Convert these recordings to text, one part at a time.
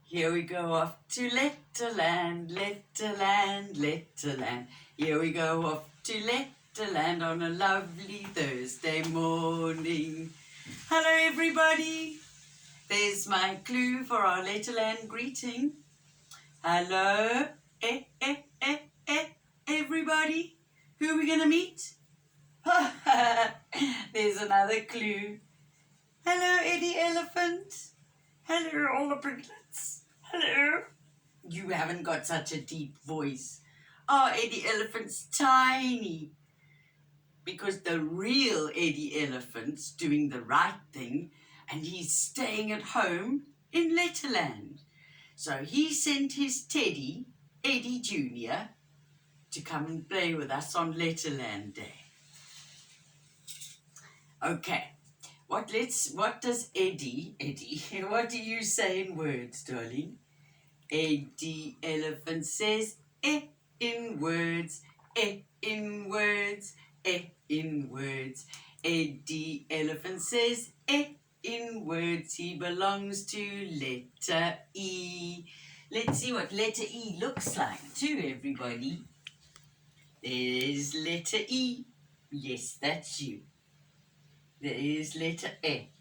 Here we go off to Letterland, Letterland, Letterland. Here we go off to Letterland on a lovely Thursday morning. Hello everybody. There's my clue for our Letterland greeting. Hello, everybody. Who are we going to meet? There's another clue. Hello, Eddie Elephant. Hello, all the piglets. Hello. You haven't got such a deep voice. Oh, Eddie Elephant's tiny. Because the real Eddie Elephant's doing the right thing and he's staying at home in Letterland. So he sent his teddy, Eddie Jr., to come and play with us on Letterland Day. Okay. What does Eddie, what do you say in words, darling? Eddie Elephant says, in words, in words, in words. Eddie Elephant says, in words. He belongs to letter E. Let's see what letter E looks like too, everybody. There's letter E. Yes, that's you. There is letter E.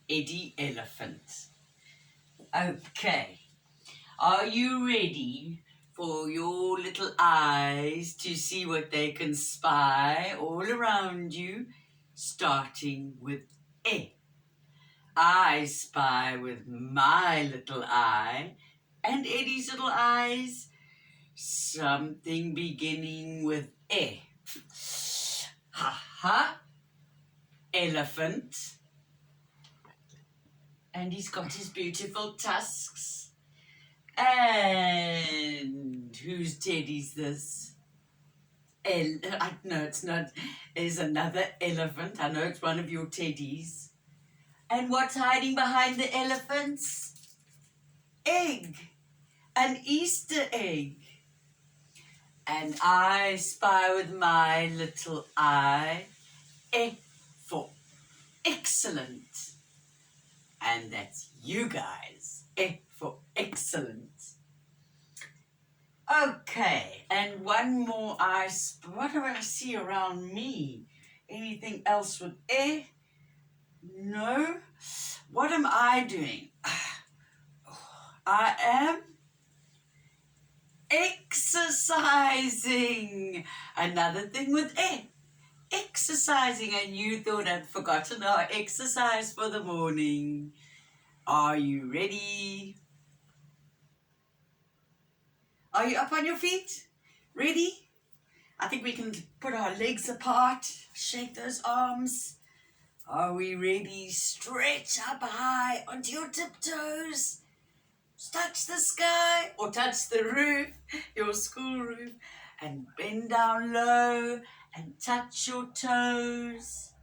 Eddie Elephant. Okay. Are you ready for your little eyes to see what they can spy all around you? Starting with E. I spy with my little eye and Eddie's little eyes something beginning with E. Ha ha. Elephant. And he's got his beautiful tusks. And whose teddy's this? No, it's not. There's another elephant. I know it's one of your teddies. And what's hiding behind the elephants? Egg. An Easter egg. And I spy with my little eye. E for excellent. And that's you guys. E for excellent. Okay, and one more what do I see around me? Anything else with E? No. What am I doing? I am exercising. Another thing with E. Exercising, and you thought I'd forgotten our exercise for the morning. Are you ready? Are you up on your feet? Ready? I think we can put our legs apart, shake those arms. Are we ready? Stretch up high onto your tiptoes. Touch the sky or touch the roof, your school roof, and bend down low and touch your toes.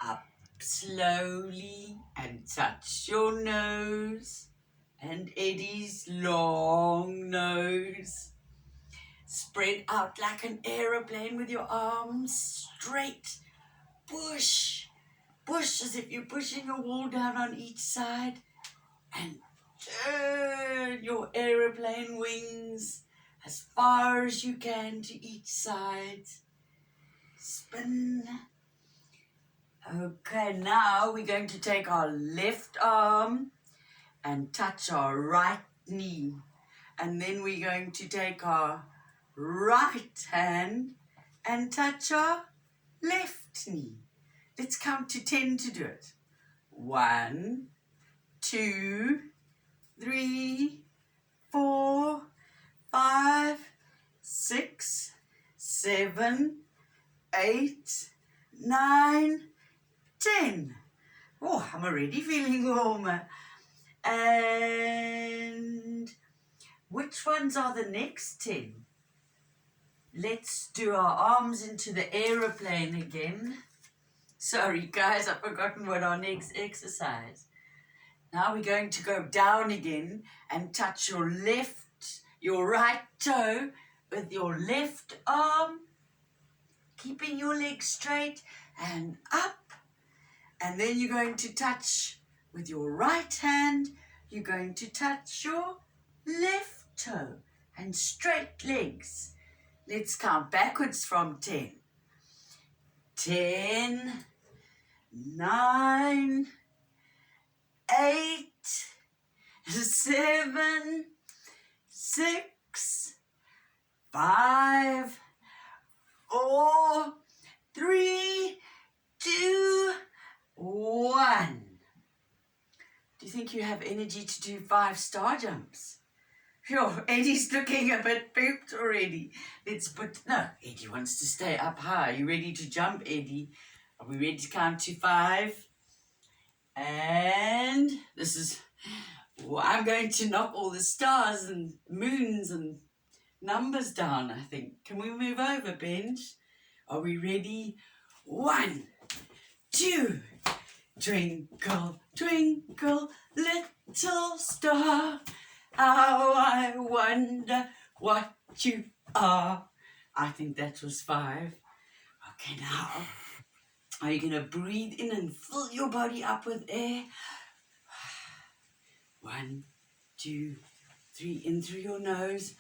Up slowly and touch your nose and Eddie's long nose. Spread out like an aeroplane with your arms straight. Push. Push as if you're pushing a wall down on each side. And turn your aeroplane wings as far as you can to each side. Spin. Okay, now we're going to take our left arm and touch our right knee. And then we're going to take our right hand and touch our left knee. Let's count to 10 to do it. 1, 2, 3, 4, 5, 6, 7, 8, 9, 10. Oh, I'm already feeling warmer. And which ones are the next 10? Let's do our arms into the aeroplane again. Sorry guys, I've forgotten what our next exercise. Now we're going to go down again and touch your right toe with your left arm, keeping your legs straight and up. And then you're going to touch with your right hand you're going to touch your left toe and straight legs. Let's count backwards from 10. 10, 9, 8, 7, 6, 5, 4, 3, 2, 1. Do you think you have energy to do 5 star jumps? Sure, Eddie's looking a bit pooped already. No, Eddie wants to stay up high. Are you ready to jump, Eddie? Are we ready to count to 5? And I'm going to knock all the stars and moons and numbers down, I think. Can we move over, Benj? Are we ready? 1, 2, twinkle, twinkle, little star, how I wonder what you are. I think that was 5. Okay, now, are you going to breathe in and fill your body up with air? 1, 2, 3, in through your nose.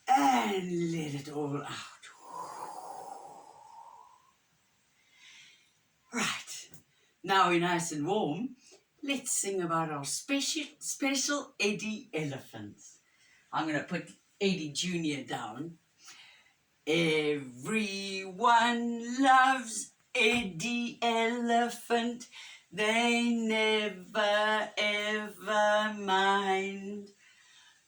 And let it all out. Right, now we're nice and warm. Let's sing about our special Eddie elephants. I'm going to put Eddie Jr. down. Everyone loves Eddie Elephant. They never ever mind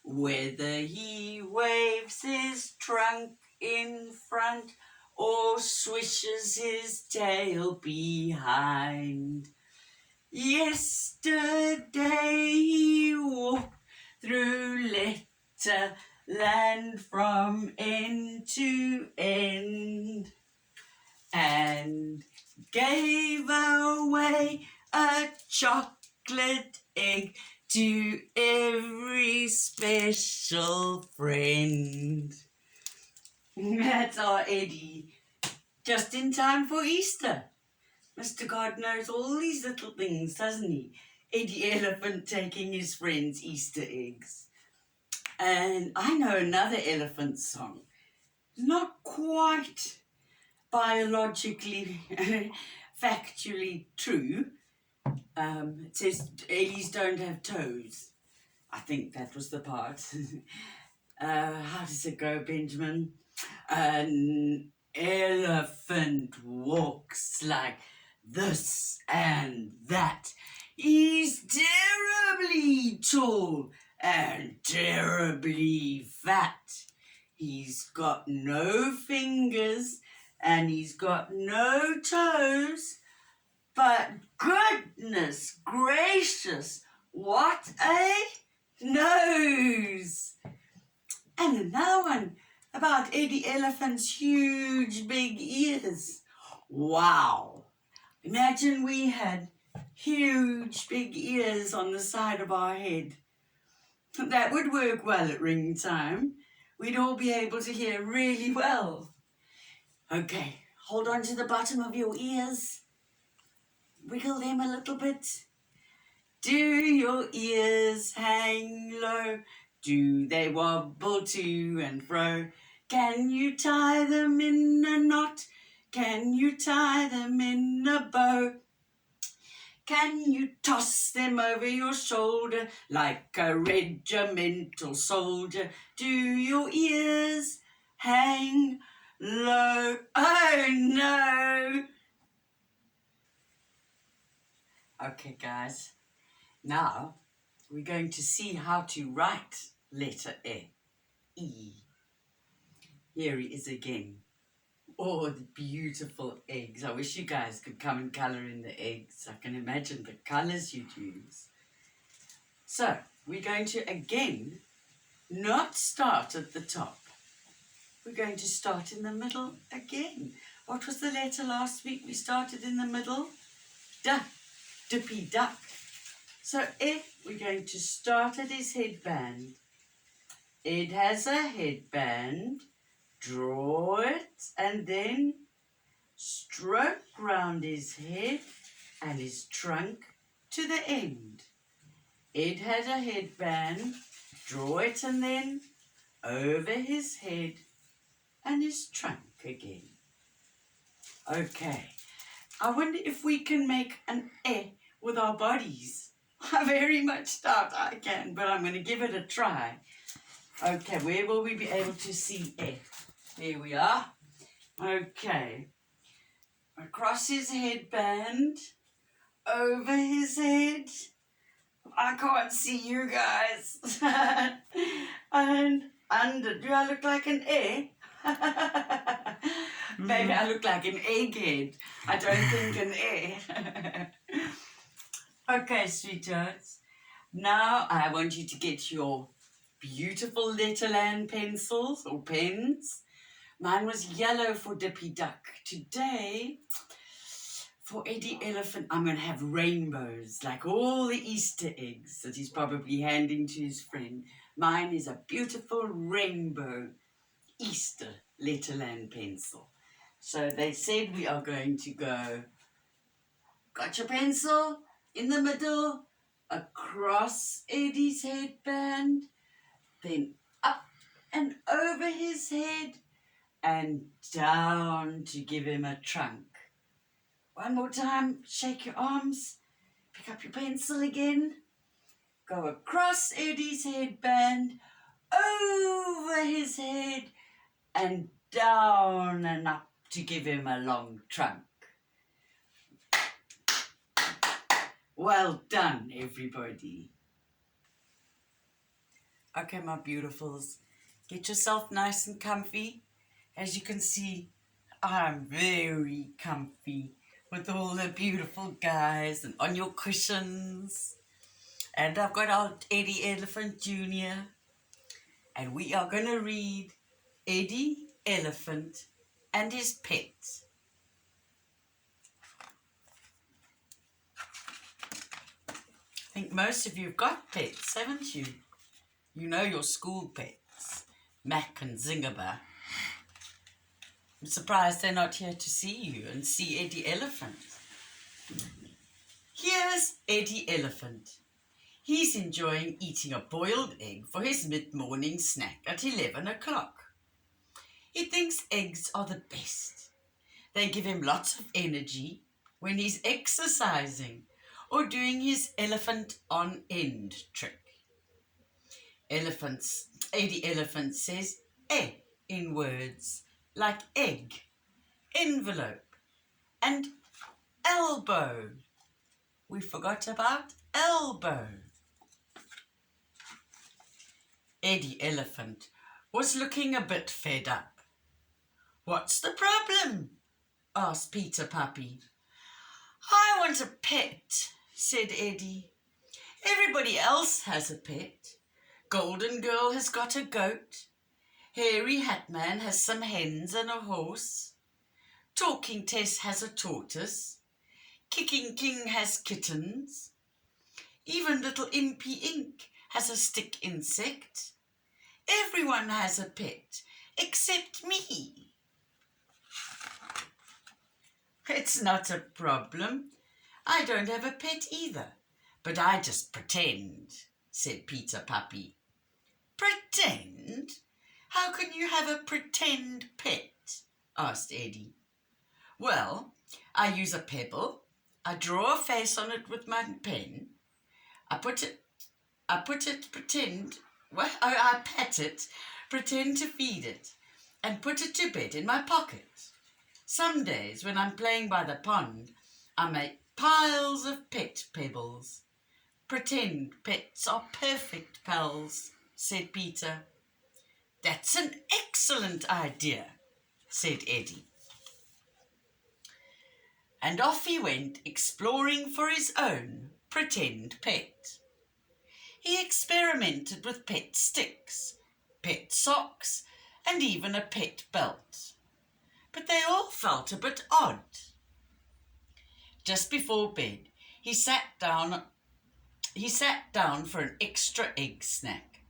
whether he waves his trunk in front or swishes his tail behind. Yesterday he walked through Letterland from end to end and gave away a chocolate egg to every special friend. That's our Eddie. Just in time for Easter. Mr. God knows all these little things, doesn't he? Eddie Elephant taking his friends Easter eggs. And I know another elephant song. Not quite biologically, factually true. It says Eddies don't have toes. I think that was the part. How does it go, Benjamin? An elephant walks like this and that. He's terribly tall and terribly fat. He's got no fingers and he's got no toes. But goodness gracious, what a nose! And another one about Eddie Elephant's huge big ears. Wow! Imagine we had huge big ears on the side of our head. That would work well at ring time. We'd all be able to hear really well. Okay, hold on to the bottom of your ears. Wiggle them a little bit. Do your ears hang low? Do they wobble to and fro? Can you tie them in a knot? Can you tie them in a bow? Can you toss them over your shoulder like a regimental soldier? Do your ears hang low? Oh no! Okay guys, now we're going to see how to write letter E. Here he is again. Oh, the beautiful eggs. I wish you guys could come and colour in the eggs. I can imagine the colours you'd use. So, we're going to again not start at the top. We're going to start in the middle again. What was the letter last week? We started in the middle. Duck, dippy duck. So if we're going to start at his headband. It has a headband. Draw it and then stroke round his head and his trunk to the end. Ed had a headband, draw it and then over his head and his trunk again. Okay, I wonder if we can make an E with our bodies. I very much doubt I can, but I'm going to give it a try. Okay, where will we be able to see E? There we are. Okay, across his headband, over his head. I can't see you guys. And under. Do I look like an E? Maybe I look like an egghead. I don't think an E. Okay, sweethearts. Now I want you to get your beautiful Letterland pencils or pens. Mine was yellow for Dippy Duck. Today, for Eddie Elephant, I'm going to have rainbows, like all the Easter eggs that he's probably handing to his friend. Mine is a beautiful rainbow Easter Letterland pencil. So they said we are going to go, got your pencil? In the middle, across Eddie's headband, then up and over his head, and down to give him a trunk. One more time, shake your arms, pick up your pencil again, go across Eddie's headband, over his head, and down and up to give him a long trunk. Well done, everybody. Okay, my beautifuls, get yourself nice and comfy. As you can see, I'm very comfy with all the beautiful guys and on your cushions. And I've got our Eddie Elephant Jr. And we are going to read Eddie Elephant and his pet. I think most of you have got pets, haven't you? You know your school pets, Mac and Zingaber. I'm surprised they're not here to see you and see Eddie Elephant. Here's Eddie Elephant. He's enjoying eating a boiled egg for his mid-morning snack at 11 o'clock. He thinks eggs are the best. They give him lots of energy when he's exercising or doing his elephant on end trick. Eddie Elephant says "eh" in words like egg, envelope, and elbow. We forgot about elbow. Eddie Elephant was looking a bit fed up. "What's the problem?" asked Peter Puppy. "I want a pet," said Eddie. "Everybody else has a pet. Golden Girl has got a goat. Hairy Hatman has some hens and a horse. Talking Tess has a tortoise. Kicking King has kittens. Even little Impy Ink has a stick insect. Everyone has a pet, except me." "It's not a problem. I don't have a pet either, but I just pretend," said Peter Puppy. "Pretend? How can you have a pretend pet?" asked Eddie. "Well, I use a pebble. I draw a face on it with my pen. I pat it, pretend to feed it, and put it to bed in my pocket. Some days when I'm playing by the pond, I make piles of pet pebbles. Pretend pets are perfect pals," said Peter. "That's an excellent idea," said Eddie. And off he went exploring for his own pretend pet. He experimented with pet sticks, pet socks, and even a pet belt. But they all felt a bit odd. Just before bed, he sat down for an extra egg snack.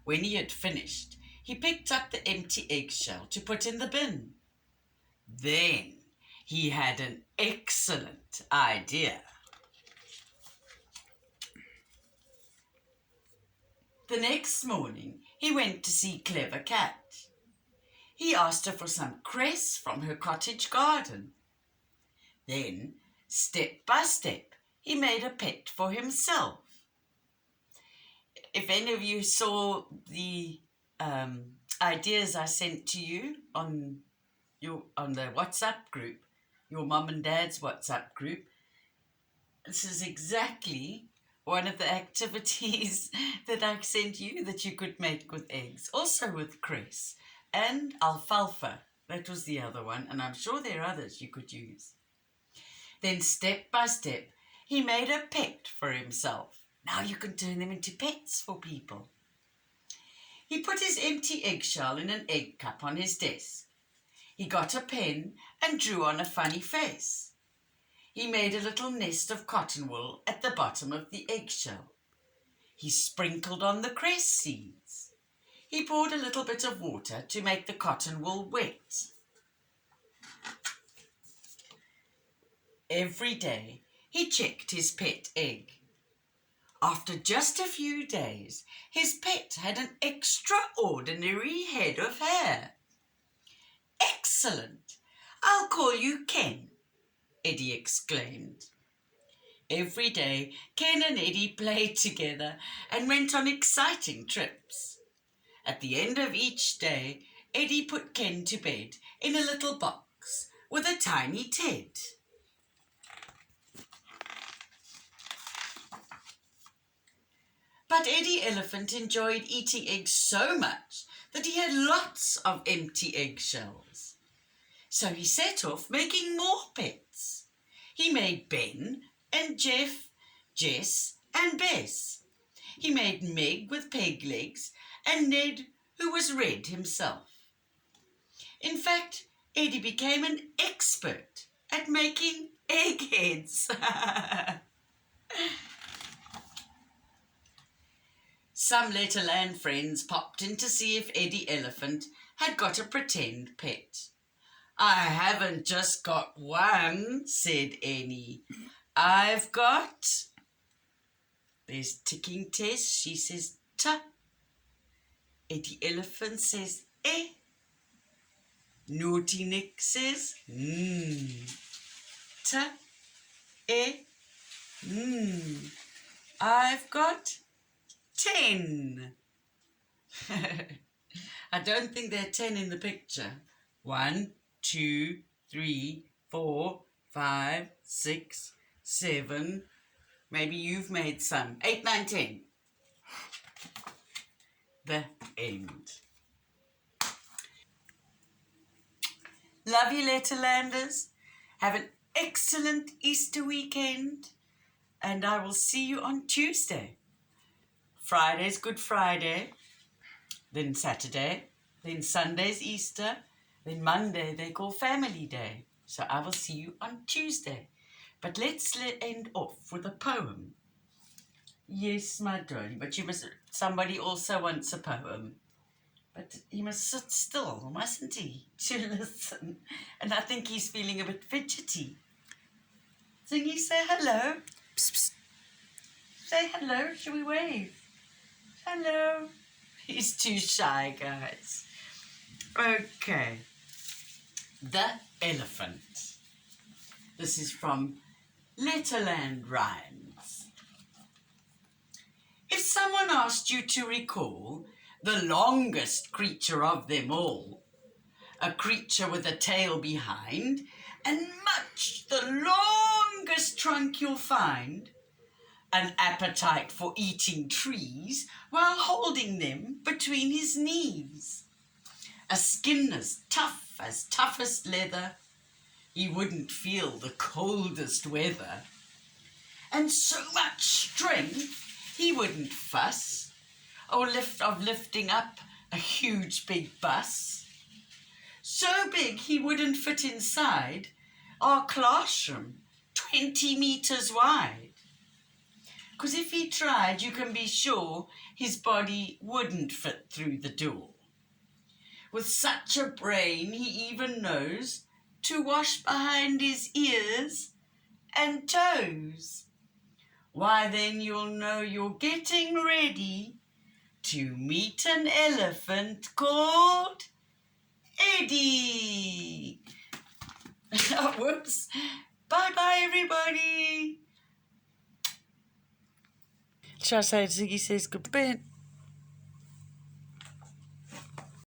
When he had finished, he picked up the empty eggshell to put in the bin. Then he had an excellent idea. The next morning he went to see Clever Cat. He asked her for some cress from her cottage garden. Then, step by step, he made a pet for himself. If any of you saw the ideas I sent to you on the WhatsApp group, your mum and dad's WhatsApp group, this is exactly one of the activities that I sent you that you could make with eggs, also with cress and alfalfa. That was the other one, and I'm sure there are others you could use. Then step by step, he made a pet for himself. Now you can turn them into pets for people. He put his empty eggshell in an egg cup on his desk. He got a pen and drew on a funny face. He made a little nest of cotton wool at the bottom of the eggshell. He sprinkled on the cress seeds. He poured a little bit of water to make the cotton wool wet. Every day, he checked his pet egg. After just a few days, his pet had an extraordinary head of hair. "Excellent! I'll call you Ken," Eddy exclaimed. Every day, Ken and Eddy played together and went on exciting trips. At the end of each day, Eddy put Ken to bed in a little box with a tiny Ted. But Eddy Elephant enjoyed eating eggs so much that he had lots of empty eggshells. So he set off making more pets. He made Ben and Jeff, Jess and Bess. He made Meg with peg legs and Ned, who was red himself. In fact, Eddy became an expert at making eggheads. Some Letterland friends popped in to see if Eddy Elephant had got a pretend pet. "I haven't just got one," said Annie. "I've got..." There's ticking Tess. She says ta. Eddy Elephant says eh. Naughty Nick says ta, eh, I've got 10. I don't think there are 10 in the picture. 1, 2, 3, 4, 5, 6, 7. Maybe you've made some. 8, 9, 10. The end. Love you, Letterlanders. Have an excellent Easter weekend, and I will see you on Tuesday. Friday's Good Friday, then Saturday, then Sunday's Easter, then Monday they call Family Day. So I will see you on Tuesday. But let's end off with a poem. Yes, my darling, but somebody also wants a poem. But he must sit still, mustn't he, to listen? And I think he's feeling a bit fidgety. Zingy, say hello. Psst, psst. Say hello. Shall we wave? Hello. He's too shy, guys. Okay. The Elephant. This is from Letterland Rhymes. If someone asked you to recall the longest creature of them all, a creature with a tail behind and much the longest trunk you'll find, an appetite for eating trees while holding them between his knees, a skin as toughest leather, he wouldn't feel the coldest weather, and so much strength he wouldn't fuss or lifting up a huge big bus. So big he wouldn't fit inside our classroom 20 meters wide. 'Cause if he tried, you can be sure his body wouldn't fit through the door. With such a brain, he even knows to wash behind his ears and toes. Why, then you'll know you're getting ready to meet an elephant called Eddie. Whoops. Bye-bye, everybody. Shall I say Ziggy says good bit?